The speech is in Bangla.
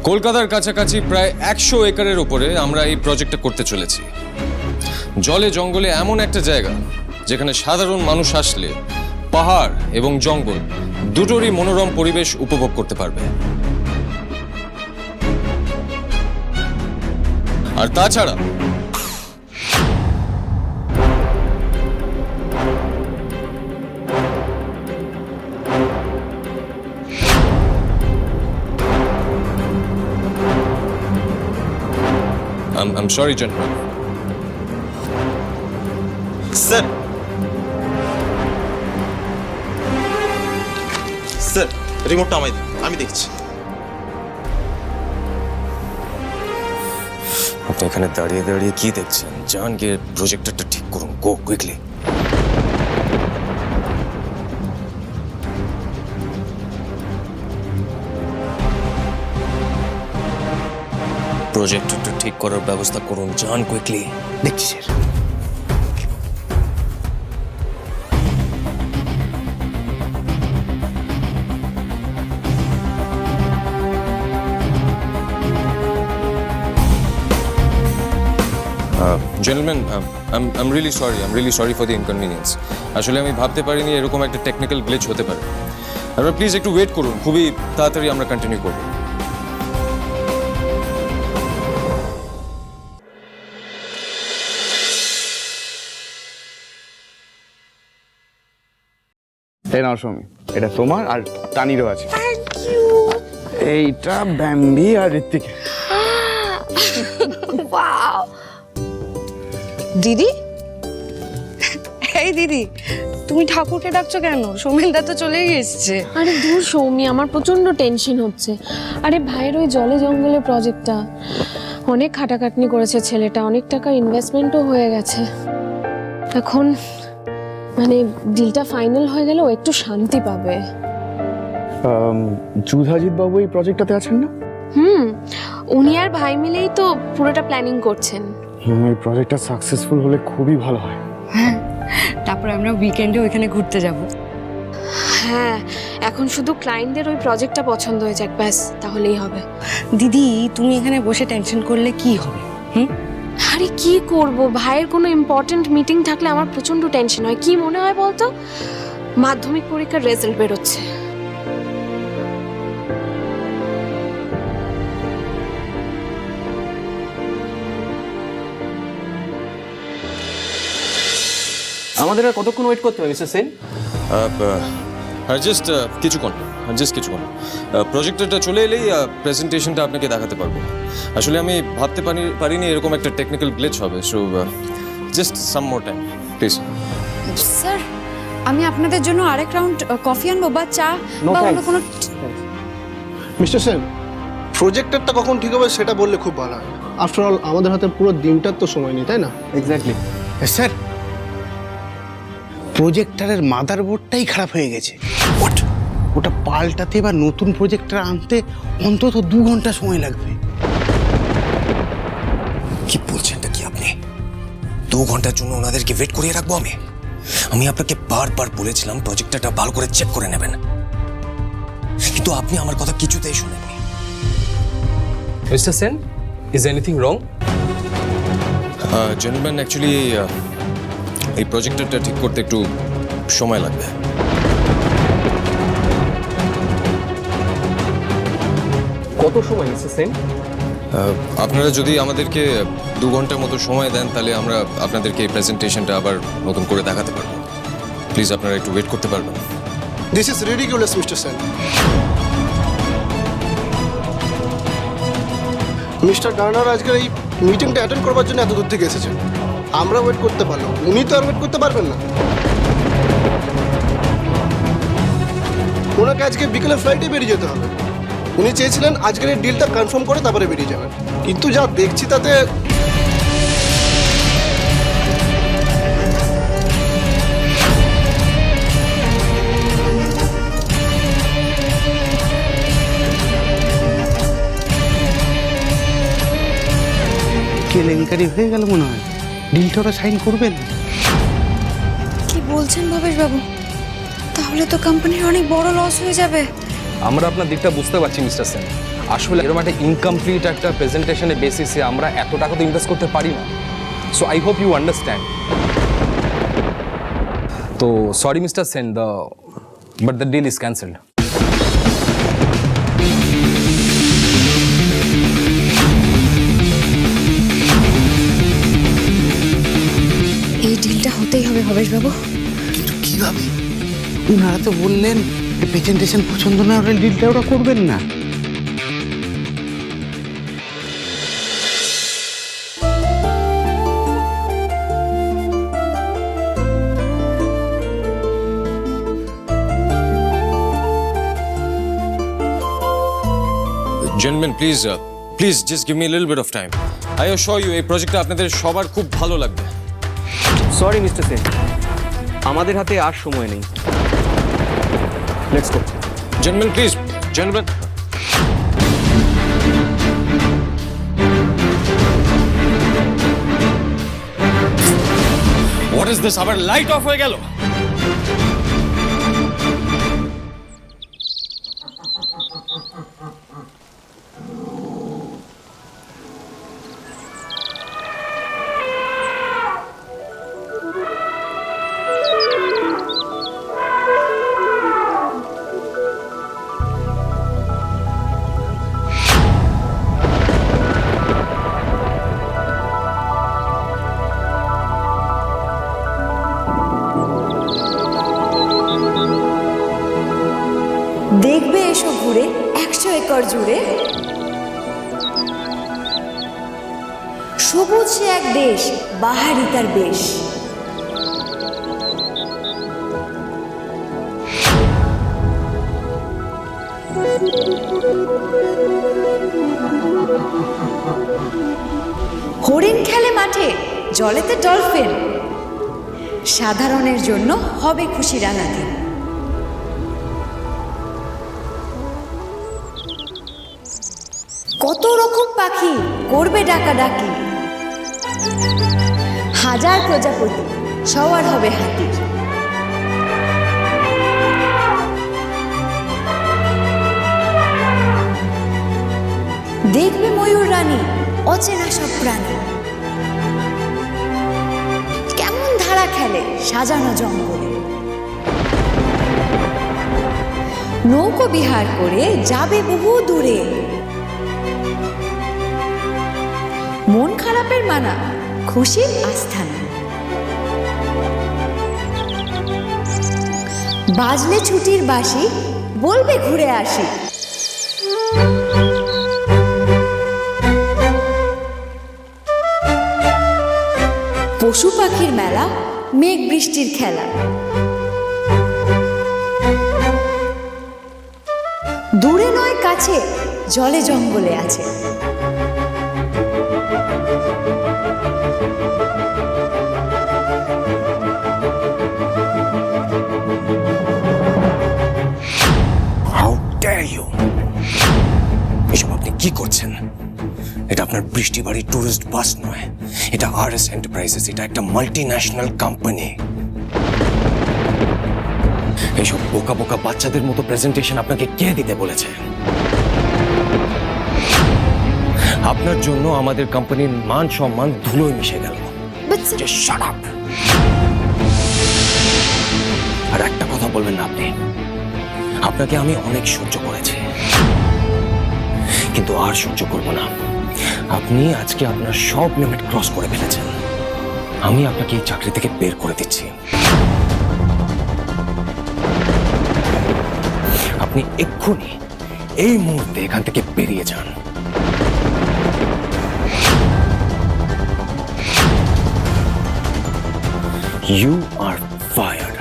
কলকাতার কাছাকাছি প্রায় 100 একরের উপরে আমরা এই প্রজেক্টটা করতে চলেছি। জলে জঙ্গলে এমন একটা জায়গা যেখানে সাধারণ মানুষ আসলে পাহাড় এবং জঙ্গল দুটোরই মনোরম পরিবেশ উপভোগ করতে পারবে। আর তাছাড়া I'm sorry, gentlemen. Sir sir রিমোটটা আমায় দিন, আমি দেখছি। আপনি এখানে দাঁড়িয়ে দাঁড়িয়ে কি দেখছেন? যান গিয়ে প্রজেক্টরটা ঠিক করুন, গো কুইকলি। প্রজেক্টরটা ঠিক করার ব্যবস্থা করুন, যান কুইকলি। দেখছি sir. Gentlemen, I'm really sorry. I'm really sorry for the inconvenience. আসলে আমি ভাবতে পারিনি এরকম একটা টেকনিক্যাল গ্লিচ হতে পারে। আপনারা প্লিজ একটু ওয়েট করুন, খুবই তাড়াতাড়ি আমরা কন্টিনিউ করব। এই নাও সৌমি, এটা তোমার আর টানিরও আছে। এইটা ব্যাম্বি আর ঋত্বিকে। ওয়াও দিদি, এই দিদি তুমি ঠাকুরকে ডাকছো কেন? সৌমেনদা তো চলেই এসছে। আরে দূর সৌমি, আমার প্রচন্ড টেনশন হচ্ছে। আরে ভাইয়ের ওই জলে জঙ্গলে প্রজেক্টটা অনেক খাটাখাটনি করেছে ছেলেটা, অনেক টাকার ইনভেস্টমেন্টও হয়ে গেছে। এখন মানে ডিলটা ফাইনাল হয়ে গেলে ও একটু শান্তি পাবে। যুধাজিৎ বাবু এই প্রজেক্টটাতে আছেন না? উনি আর ভাই মিলেই তো পুরোটা প্ল্যানিং করছেন। এই প্রজেক্টটা সাকসেসফুল হলে খুবই ভালো হয়। তারপর আমরা উইকেন্ডে ওইখানে ঘুরতে যাব। হ্যাঁ, এখন শুধু ক্লায়েন্টদের ওই প্রজেক্টটা পছন্দ হয়ে যাক, ব্যাস তাহলেই হবে। দিদি তুমি এখানে বসে টেনশন করলে কি হবে? আরে কি করব, ভাইয়ের কোনো ইম্পর্টেন্ট মিটিং থাকলে আমার প্রচন্ড টেনশন হয়। কি মনে হয় বলতো, মাধ্যমিক পরীক্ষার রেজাল্ট বেরোচ্ছে। আমাদের আর কতক্ষণ ওয়েট করতে হবে মিস্টার সেন? আর জাস্ট কিছুক্ষণ, প্রজেক্টরটা চলে এলেই প্রেজেন্টেশনটা আপনাকে দেখাতে পারবো। আসলে আমি ভাবতে পারিনি এরকম একটা টেকনিক্যাল গ্লিচ হবে। So just some more time please. Sir, আমি আপনাদের জন্য আরেক রাউন্ড কফি আনবো বা চা বা অন্য কোনো। মিস্টার সেন, প্রজেক্টরটা কখন ঠিক হবে সেটা বললে খুব ভালো হয়। আফটার অল আমাদের হাতে পুরো দিনটার তো সময় নেই, তাই না? এক্স্যাক্টলি। স্যার, প্রজেক্টরের মাদারবোর্ডটাই খারাপ হয়ে গেছে। ওটা পাল্টাতে বা নতুন প্রজেক্টর আনতে অন্তত 2 ঘন্টা সময় লাগবে। কি বলছেনটা কি আপনি? 2 ঘন্টার জন্য ওনাদেরকে ওয়েট করিয়ে রাখবো আমি আপনাকে বারবার বলেছিলাম প্রজেক্টরটা ভালো করে চেক করে নেবেন, কিন্তু আপনি আমার কথা কিছুতেই শুনেননি। Mister Sen, is anything wrong? Gentleman, actually এই প্রজেক্টরটা ঠিক করতে একটু সময় লাগবে। কত সময় মিস্টার সেন? আপনারা যদি আমাদেরকে 2 ঘন্টার মতো সময় দেন তাহলে আমরা আপনাদেরকে এই প্রেজেন্টেশনটা আবার নতুন করে দেখাতে পারবো। প্লিজ আপনারা একটু ওয়েট করতে পারবেন? This is ridiculous mister Sen. Mister Turner আজকের এই মিটিংটা অ্যাটেন্ড করবার জন্য এত দূর থেকে এসেছেন। আমরা ওয়েট করতে পারলাম, উনি তো আর ওয়েট করতে পারবেন না। ওনাকে আজকে বিকেলে ফ্লাইটে বেরিয়ে যেতে হবে। উনি চেয়েছিলেন আজকের এই ডিলটা কনফার্ম করে তারপরে বেরিয়ে যাবেন, কিন্তু যা দেখছি তাতে কেলেঙ্কারি হয়ে গেল মনে হয়। ডিলটা ওরা সাইন করবেন। কি বলছেন ভবেশ বাবু? তাহলে তো কোম্পানির অনেক বড় লস হয়ে যাবে। আমরা আপনার দিকটা বুঝতে পারছি মিস্টার সেন, আসলে এরকম একটা ইনকমপ্লিট একটা প্রেজেন্টেশনের বেসিসে আমরা এত টাকা তো ইনভেস্ট করতে পারি না। So I hope you understand. তো sorry mister Sen, but the deal is cancelled. এই ডিলটা হতেই হবে ভবেশবাবু। কিন্তু কিভাবে? ওনারা তো বললেন প্রেজেন্টেশন পছন্দ না হলে ডিলটা ওরা করবেন না। Gentleman please please just give me little bit of time. I assure you এই প্রজেক্টটা আপনাদের সবার খুব ভালো লাগবে। সরি মিস্টার সেন, আমাদের হাতে আর সময় নেই। Let's go. Gentleman please, gentleman. What is this? আবার লাইট অফ হয়ে গেল। দেখবে এসো ঘুরে 100 একর জুড়ে, সবুজ সে এক দেশ, বাহারি তার বেশ। হরিণ খেলে মাঠে, জলেতে ডলফিন, সাধারণের জন্য হবে খুশি রাঙাতে। কত রকম পাখি করবে ডাকাডাকি, হাজার প্রজাপতি সবার হবে হাতির। দেখবে ময়ূর রানী, অচেনা সব প্রাণী কেমন ধারা খেলে সাজানো জঙ্গলে। নৌকো বিহার করে যাবে বহু দূরে, মন খারাপের মানা খুশির আস্থানা। বাজলে ছুটির বাঁশি, বলবে ঘুরে আসি। পশু পাখির মেলা, মেঘ বৃষ্টির খেলা, দূরে নয় কাছে, জলে জঙ্গলে আছে। How dare you! এসব আপনি কি করছেন? এটা আপনার বৃষ্টি বাড়ি টুরিস্ট বাস নয়, এটা RS এন্টারপ্রাইজেস, এটা একটা মাল্টিন্যাশনাল কোম্পানি। এইসব বোকা বোকা বাচ্চাদের মতো প্রেজেন্টেশন আপনাকে কে দিতে বলেছে? আপনার জন্য আমাদের কোম্পানির মান সম্মান ধুলোয় মিশে গেল। Just shut up! আর একটা কথা বলবেন না আপনি। আপনাকে আমি অনেক সহ্য করেছি, কিন্তু আর সহ্য করব না। আপনি আজকে আপনার সব লিমিট ক্রস করে ফেলেছেন। আমি আপনাকে এই চাকরি থেকে বের করে দিচ্ছি। আপনি এক্ষুনি এই মুহূর্তে এখান থেকে বেরিয়ে যান। You are fired.